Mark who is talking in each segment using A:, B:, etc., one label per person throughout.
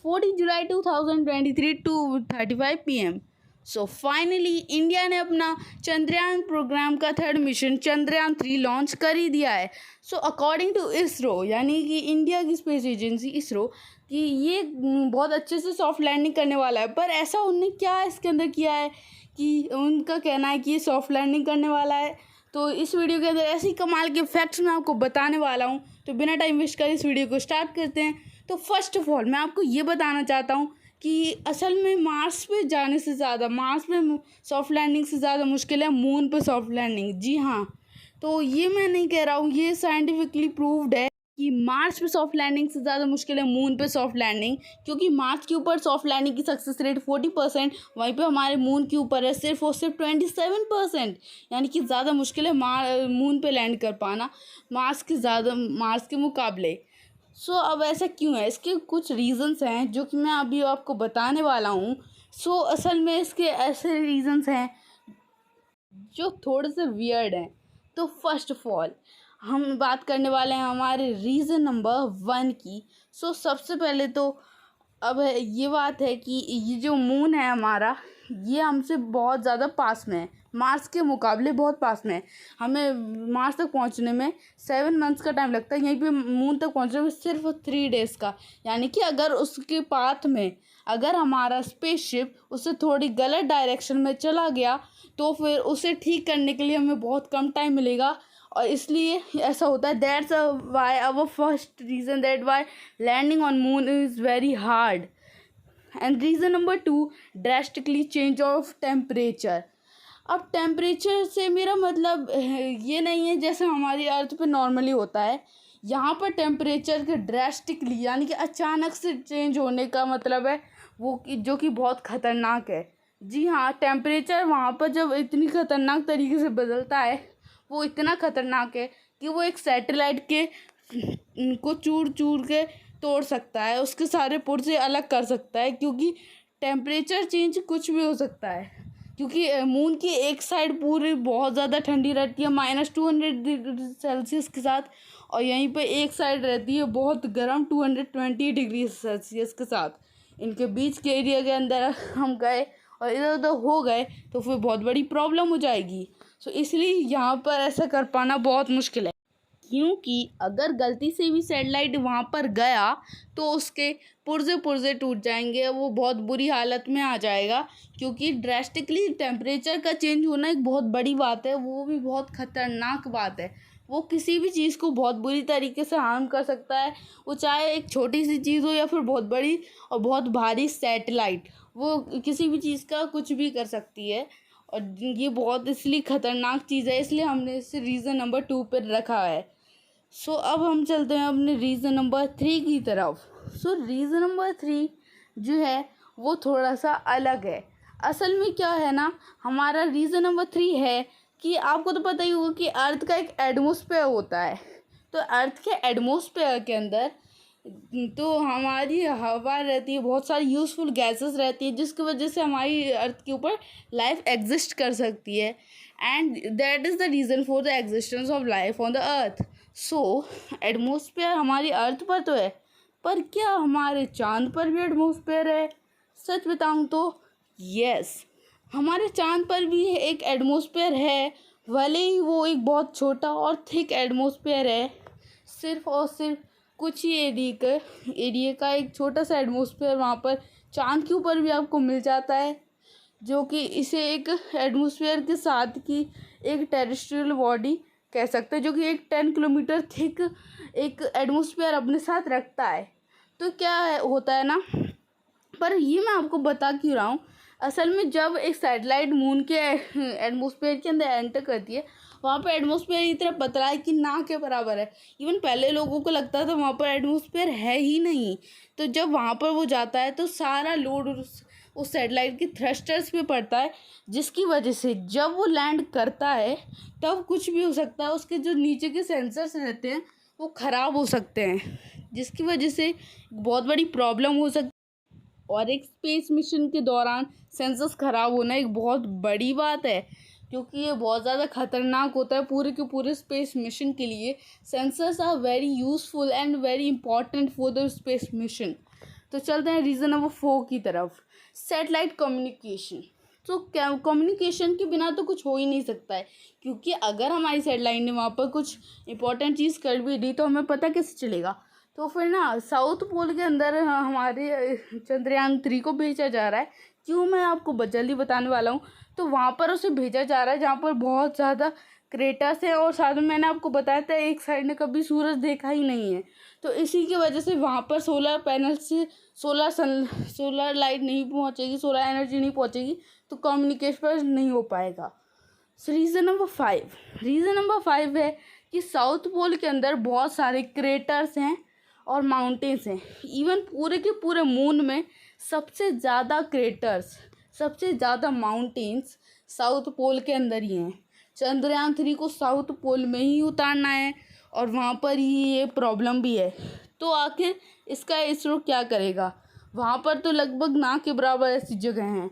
A: 14 July 2023 to 35 PM। So finally India ने अपना Chandrayaan programme का थर्ड मिशन चंद्रयान 3 लॉन्च कर ही दिया है। सो अकॉर्डिंग टू इसरो, यानी कि इंडिया की स्पेस एजेंसी इसरो, कि ये बहुत अच्छे से सॉफ्ट लैंडिंग करने वाला है। पर ऐसा उनने क्या इसके अंदर किया है कि उनका कहना है कि ये सॉफ्ट लैंडिंग करने वाला है। तो इस वीडियो के अंदर ऐसी कमाल के फैक्ट्स मैं आपको बताने वाला हूँ। तो बिना टाइम वेस्ट कर इस वीडियो को स्टार्ट करते हैं। तो फर्स्ट ऑफ ऑल मैं आपको ये बताना चाहता हूँ कि असल में मार्स पे जाने से ज़्यादा, मार्स पे सॉफ्ट लैंडिंग से ज़्यादा मुश्किल है मून पे सॉफ्ट लैंडिंग। जी हाँ, तो ये मैं नहीं कह रहा हूँ, ये साइंटिफिकली प्रूव्ड है कि मार्स पे सॉफ्ट लैंडिंग से ज़्यादा मुश्किल है मून पे सॉफ्ट लैंडिंग। क्योंकि मार्स के ऊपर सॉफ्ट लैंडिंग की सक्सेस रेट 40%, वहीं पे हमारे मून के ऊपर है सिर्फ और सिर्फ 27%। यानी कि ज़्यादा मुश्किल है मून पे लैंड कर पाना मार्स के मुकाबले। सो अब ऐसा क्यों है? इसके कुछ रीज़न्स हैं जो कि मैं अभी आपको बताने वाला हूँ। सो असल में इसके ऐसे रीज़न्स हैं जो थोड़े से वियर्ड हैं। तो फर्स्ट ऑफ ऑल हम बात करने वाले हैं हमारे रीज़न नंबर 1 की। सो सबसे पहले तो अब ये बात है कि ये जो मून है हमारा, ये हमसे बहुत ज़्यादा पास में है, मार्स के मुकाबले बहुत पास में है। हमें मार्स तक पहुंचने में 7 मंथ्स का टाइम लगता है, यहीं पे मून तक पहुंचने में सिर्फ 3 डेज़ का। यानी कि अगर उसके पाथ में अगर हमारा स्पेसशिप उससे थोड़ी गलत डायरेक्शन में चला गया तो फिर उसे ठीक करने के लिए हमें बहुत कम टाइम मिलेगा। और इसलिए ऐसा होता है। That's why our first reason that why landing on moon is very hard. And reason number 2, drastically change of temperature. अब टेम्परेचर से मेरा मतलब ये नहीं है जैसे हमारी अर्थ पे नॉर्मली होता है। यहाँ पर टेम्परेचर के ड्रास्टिकली यानी कि अचानक से चेंज होने का मतलब है वो जो कि बहुत ख़तरनाक है। जी हाँ, टेम्परेचर वहाँ पर जब इतनी ख़तरनाक तरीके से बदलता है, वो इतना ख़तरनाक है कि वो एक सैटेलाइट के को चूर चूर के तोड़ सकता है, उसके सारे पुर्जे अलग कर सकता है। क्योंकि टेम्परेचर चेंज कुछ भी हो सकता है। क्योंकि मून की एक साइड पूरी बहुत ज़्यादा ठंडी रहती है -200 डिग्री सेल्सियस के साथ, और यहीं पे एक साइड रहती है बहुत गर्म 220 डिग्री सेल्सियस के साथ। इनके बीच के एरिया के अंदर हम गए और इधर उधर हो गए तो फिर बहुत बड़ी प्रॉब्लम हो जाएगी। सो इसलिए यहाँ पर ऐसा कर पाना बहुत मुश्किल है। क्योंकि अगर गलती से भी सैटेलाइट वहाँ पर गया तो उसके पुर्जे पुर्जे टूट जाएंगे, वो बहुत बुरी हालत में आ जाएगा। क्योंकि ड्रास्टिकली टेम्परेचर का चेंज होना एक बहुत बड़ी बात है, वो भी बहुत ख़तरनाक बात है। वो किसी भी चीज़ को बहुत बुरी तरीके से हार्म कर सकता है, वो चाहे एक छोटी सी चीज़ हो या फिर बहुत बड़ी और बहुत भारी सैटेलाइट, वो किसी भी चीज़ का कुछ भी कर सकती है। और ये बहुत इसलिए ख़तरनाक चीज़ है, इसलिए हमने इसे रीज़न नंबर 2 पर रखा है। सो अब हम चलते हैं अपने रीज़न नंबर 3 की तरफ। सो रीज़न नंबर 3 जो है वो थोड़ा सा अलग है। असल में क्या है ना, हमारा रीज़न नंबर 3 है कि आपको तो पता ही होगा कि अर्थ का एक एटमॉस्फेयर होता है। तो अर्थ के एटमॉस्फेयर के अंदर तो हमारी हवा रहती है, बहुत सारी यूज़फुल गैसेस रहती है, जिसकी वजह से हमारी अर्थ के ऊपर लाइफ एग्जिस्ट कर सकती है। And that is the reason for the existence of life on the earth. So atmosphere हमारी अर्थ पर तो है, पर क्या हमारे चांद पर भी एटमॉस्फेयर है? सच बताऊं तो यस, हमारे चांद पर भी एक एटमॉस्फेयर है। भले ही वो एक बहुत छोटा और थिक एटमॉस्फेयर है, सिर्फ और सिर्फ कुछ ही एरिया का एक छोटा सा एटमॉस्फेयर वहाँ पर चांद के ऊपर भी आपको मिल जाता है। जो कि इसे एक एटमॉस्फेयर के साथ की एक टेरेस्ट्रियल बॉडी कह सकते हैं, जो कि एक 10 किलोमीटर थिक एक एटमॉस्फेयर अपने साथ रखता है। तो क्या होता है ना, पर ये मैं आपको बता क्यों रहा हूँ, असल में जब एक सैटेलाइट मून के एटमॉस्फेयर के अंदर एंटर करती है, वहाँ पर एटमॉस्फेयर इतना पतला है कि ना के बराबर है। इवन पहले लोगों को लगता था वहाँ पर एटमॉस्फेयर है ही नहीं। तो जब वहाँ पर वो जाता है तो सारा लोड उस सैटेलाइट की थ्रस्टर्स पे पड़ता है, जिसकी वजह से जब वो लैंड करता है तब कुछ भी हो सकता है। उसके जो नीचे के सेंसर्स रहते हैं वो ख़राब हो सकते हैं, जिसकी वजह से बहुत बड़ी प्रॉब्लम हो सकती है। और एक स्पेस मिशन के दौरान सेंसर्स ख़राब होना एक बहुत बड़ी बात है, क्योंकि ये बहुत ज़्यादा ख़तरनाक होता है पूरे के पूरे स्पेस मिशन के लिए। Sensors are very useful and very important for the space mission. तो चलते हैं रीज़न नंबर 4 की तरफ, सैटेलाइट कम्युनिकेशन। तो क्या कम्युनिकेशन के बिना तो कुछ हो ही नहीं सकता है, क्योंकि अगर हमारी सैटेलाइट ने वहाँ पर कुछ इंपॉर्टेंट चीज़ कर भी दी तो हमें पता कैसे चलेगा। तो फिर ना साउथ पोल के अंदर हमारे चंद्रयान 3 को भेजा जा रहा है। क्यों, मैं आपको जल्दी बताने वाला हूँ। तो वहाँ पर उसे भेजा जा रहा है जहाँ पर बहुत ज़्यादा क्रेटर्स है, और साथ में मैंने आपको बताया था एक साइड ने कभी सूरज देखा ही नहीं है। तो इसी की वजह से वहाँ पर सोलर पैनल से सोलर लाइट नहीं पहुँचेगी, सोलर एनर्जी नहीं पहुँचेगी, तो कम्युनिकेशन नहीं हो पाएगा। रीज़न नंबर 5 है कि साउथ पोल के अंदर बहुत सारे क्रेटर्स हैं और माउंटेन्स हैं। इवन पूरे के पूरे मून में सबसे ज़्यादा क्रेटर्स, सबसे ज़्यादा माउंटेन्स साउथ पोल के अंदर ही हैं। चंद्रयान 3 को साउथ पोल में ही उतारना है और वहाँ पर ही ये प्रॉब्लम भी है। तो आखिर इसका इसरो क्या करेगा? वहाँ पर तो लगभग ना के बराबर ऐसी जगह हैं।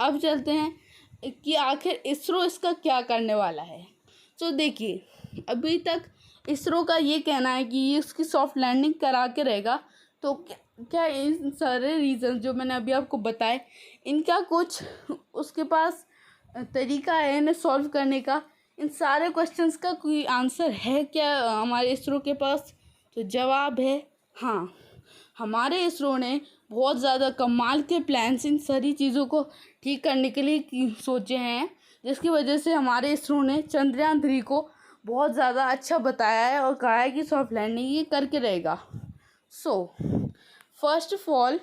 A: अब चलते हैं कि आखिर इसरो इसका क्या करने वाला है। तो देखिए, अभी तक इसरो का ये कहना है कि ये उसकी सॉफ्ट लैंडिंग करा के रहेगा। तो क्या इन सारे रीज़न जो मैंने अभी आपको बताए, इनका कुछ उसके पास तरीका है इन्हें सॉल्व करने का? इन सारे क्वेश्चंस का कोई आंसर है क्या हमारे इसरो के पास? तो जवाब है हाँ। हमारे इसरो ने बहुत ज़्यादा कमाल के प्लान्स इन सारी चीज़ों को ठीक करने के लिए सोचे हैं, जिसकी वजह से हमारे इसरो ने चंद्रयान 3 को बहुत ज़्यादा अच्छा बताया है और कहा है कि सॉफ्ट लैंडिंग ये करके रहेगा। फर्स्ट ऑफ ऑल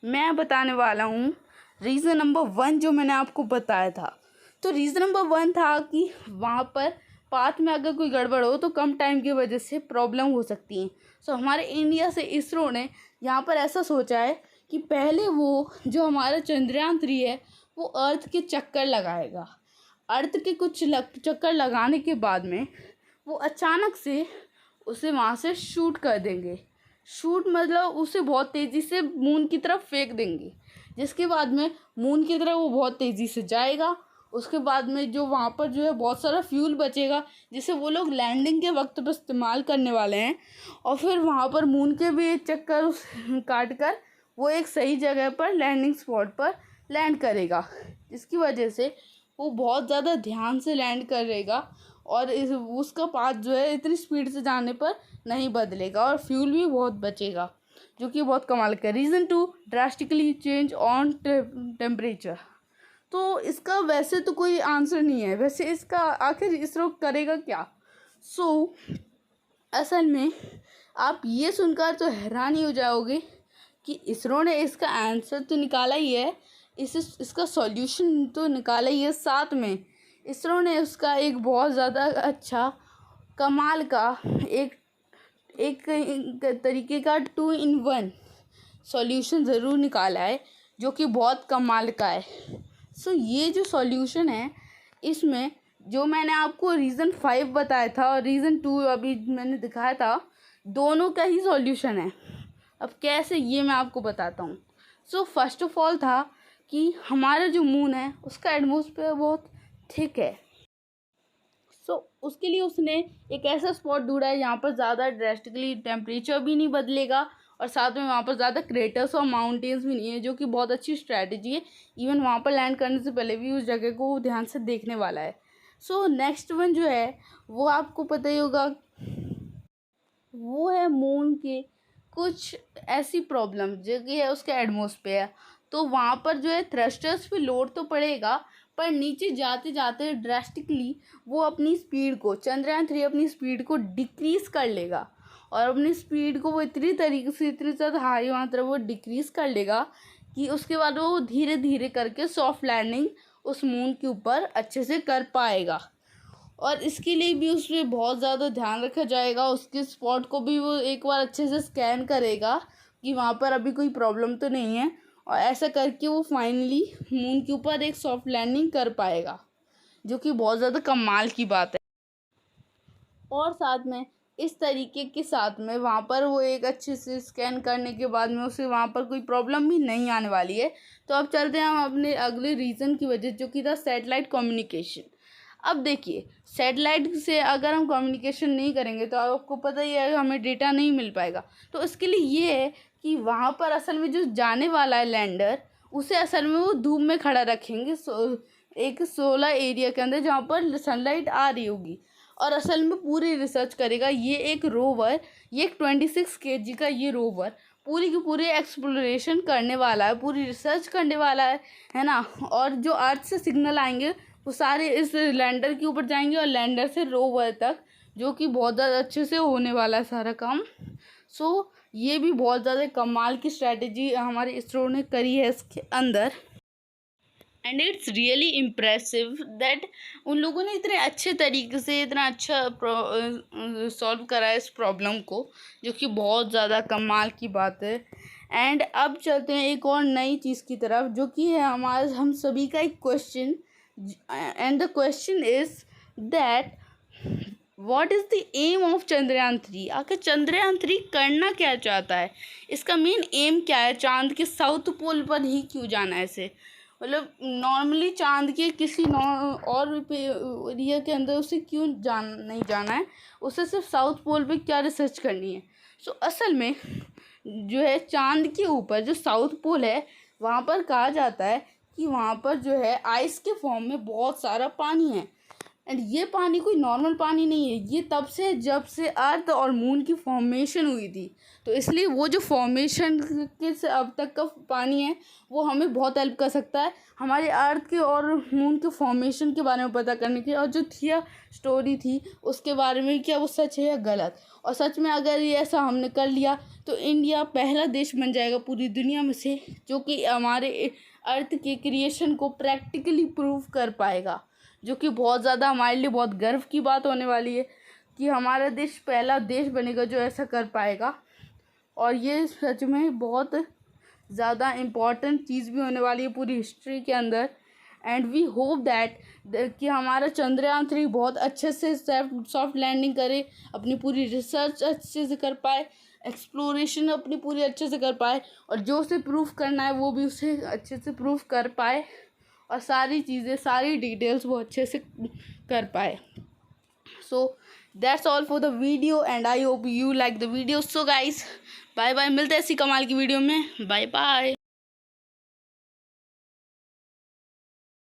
A: मैं बताने वाला हूँ रीज़न नंबर 1 जो मैंने आपको बताया था। तो रीज़न नंबर 1 था कि वहाँ पर पाथ में अगर कोई गड़बड़ हो तो कम टाइम की वजह से प्रॉब्लम हो सकती है। हमारे इंडिया से इसरो ने यहाँ पर ऐसा सोचा है कि पहले वो जो हमारा चंद्रयान 3 है वो अर्थ के चक्कर लगाएगा। अर्थ के कुछ चक्कर लगाने के बाद में वो अचानक से उसे वहाँ से शूट कर देंगे। शूट मतलब उसे बहुत तेज़ी से मून की तरफ फेंक देंगे, जिसके बाद में मून की तरफ वो बहुत तेज़ी से जाएगा। उसके बाद में जो वहाँ पर जो है बहुत सारा फ्यूल बचेगा, जिसे वो लोग लैंडिंग के वक्त पर इस्तेमाल करने वाले हैं। और फिर वहाँ पर मून के भी एक चक्कर काट कर वो एक सही जगह पर लैंडिंग स्पॉट पर लैंड करेगा, जिसकी वजह से वो बहुत ज़्यादा ध्यान से लैंड करेगा और उसका पाथ जो है इतनी स्पीड से जाने पर नहीं बदलेगा और फ्यूल भी बहुत बचेगा, जो कि बहुत कमाल का। Reason 2, drastically change on temperature. तो इसका वैसे तो कोई आंसर नहीं है, वैसे इसका आखिर इसरो करेगा क्या? असल में आप ये सुनकर तो हैरान ही हो जाओगे कि इसरो ने इसका आंसर तो निकाला ही है, इसका सॉल्यूशन तो निकाला ही है। साथ में इसरो ने उसका एक बहुत ज़्यादा अच्छा कमाल का एक तरीके का 2 in 1 सॉल्यूशन ज़रूर निकाला है, जो कि बहुत कमाल का है। ये जो सॉल्यूशन है, इसमें जो मैंने आपको रीज़न 5 बताया था और रीज़न 2 अभी मैंने दिखाया था, दोनों का ही सॉल्यूशन है। अब कैसे, ये मैं आपको बताता हूँ। फर्स्ट ऑफ ऑल था कि हमारा जो मून है उसका एटमॉस्फेयर बहुत थिक है। उसके लिए उसने एक ऐसा स्पॉट ढूंढा है जहाँ पर ज़्यादा ड्रास्टिकली टेम्परेचर भी नहीं बदलेगा और साथ में वहाँ पर ज़्यादा क्रेटर्स और माउंटेन्स भी नहीं है, जो कि बहुत अच्छी स्ट्रैटेजी है। इवन वहाँ पर लैंड करने से पहले भी उस जगह को ध्यान से देखने वाला है। नेक्स्ट वन जो है वो आपको पता ही होगा, वो है मून के कुछ ऐसी प्रॉब्लम जो कि है उसका एटमॉस्फेयर। तो वहाँ पर जो है थ्रस्टर्स पे लोड तो पड़ेगा, पर नीचे जाते जाते ड्रास्टिकली वो अपनी स्पीड को, चंद्रयान 3 अपनी स्पीड को डिक्रीज़ कर लेगा और अपनी स्पीड को वो इतनी तरीके से इतनी ज़्यादा हाई मात्रा वो डिक्रीज़ कर लेगा कि उसके बाद वो धीरे धीरे करके सॉफ्ट लैंडिंग उस मून के ऊपर अच्छे से कर पाएगा। और इसके लिए भी उस पर बहुत ज़्यादा ध्यान रखा जाएगा। उसके स्पॉट को भी वो एक बार अच्छे से स्कैन करेगा कि वहाँ पर अभी कोई प्रॉब्लम तो नहीं है, और ऐसा करके वो फाइनली मून के ऊपर एक सॉफ्ट लैंडिंग कर पाएगा, जो कि बहुत ज़्यादा कमाल की बात है। और साथ में इस तरीके के साथ में वहाँ पर वो एक अच्छे से स्कैन करने के बाद में उसे वहाँ पर कोई प्रॉब्लम भी नहीं आने वाली है। तो अब चलते हैं हम अपने अगले रीज़न की वजह, जो कि था सैटेलाइट कम्युनिकेशन। अब देखिए, सैटेलाइट से अगर हम कम्युनिकेशन नहीं करेंगे तो आपको पता ही है हमें डेटा नहीं मिल पाएगा। तो इसके लिए ये है कि वहाँ पर असल में जो जाने वाला है लैंडर, उसे असल में वो धूप में खड़ा रखेंगे एक सोलर एरिया के अंदर जहाँ पर सनलाइट आ रही होगी, और असल में पूरी रिसर्च करेगा। ये एक 26 kg का ये रोवर पूरी की पूरी एक्सप्लोरेशन करने वाला है, पूरी रिसर्च करने वाला है ना। और जो अर्थ से सिग्नल आएंगे वो सारे इस लैंडर के ऊपर जाएंगे और लैंडर से रोवर तक, जो कि बहुत ज़्यादा अच्छे से होने वाला है सारा काम। सो ये भी बहुत ज़्यादा कमाल की स्ट्रैटेजी हमारे इसरो ने करी है इसके अंदर। And it's really impressive that उन लोगों ने इतने अच्छे तरीके से इतना अच्छा सॉल्व करा है इस प्रॉब्लम को, जो कि बहुत ज़्यादा कमाल की बात है। एंड अब चलते हैं एक और नई चीज़ की तरफ, जो कि है हम सभी का एक question. And the question is that what is the aim of Chandrayaan 3। आखिर चंद्रयान 3 करना क्या चाहता है, इसका मेन एम क्या है, चांद के साउथ पोल पर ही क्यों जाना है इसे। मतलब नॉर्मली चांद के किसी और एरिया के अंदर उसे क्यों नहीं जाना है, उसे सिर्फ साउथ पोल पे क्या रिसर्च करनी है। सो असल में जो है चांद के ऊपर जो साउथ पोल है, वहाँ पर कहा जाता है कि वहाँ पर जो है आइस के फॉर्म में बहुत सारा पानी है। एंड ये पानी कोई नॉर्मल पानी नहीं है, ये तब से जब से अर्थ और मून की फॉर्मेशन हुई थी। तो इसलिए वो जो फॉर्मेशन के से अब तक का पानी है वो हमें बहुत हेल्प कर सकता है हमारे अर्थ के और मून के फॉर्मेशन के बारे में पता करने की, और जो स्टोरी थी उसके बारे में क्या वो सच है या गलत। और सच में अगर ये ऐसा हमने कर लिया तो इंडिया पहला देश बन जाएगा पूरी दुनिया में से जो कि हमारे अर्थ के क्रिएशन को प्रैक्टिकली प्रूव कर पाएगा, जो कि बहुत ज़्यादा हमारे लिए बहुत गर्व की बात होने वाली है कि हमारा देश पहला देश बनेगा जो ऐसा कर पाएगा। और ये सच में बहुत ज़्यादा इम्पॉर्टेंट चीज़ भी होने वाली है पूरी हिस्ट्री के अंदर। एंड वी होप दैट कि हमारा चंद्रयान 3 बहुत अच्छे से सॉफ्ट लैंडिंग करे, अपनी पूरी रिसर्च अच्छे से कर पाए, एक्सप्लोरेशन अपनी पूरी अच्छे से कर पाए, और जो उसे प्रूव करना है वो भी उसे अच्छे से प्रूव कर पाए, और सारी चीज़ें सारी डिटेल्स वो अच्छे से कर पाए। So that's all for the video and I hope you like the video. So guys bye bye, मिलते हैं ऐसी कमाल की वीडियो में। Bye bye.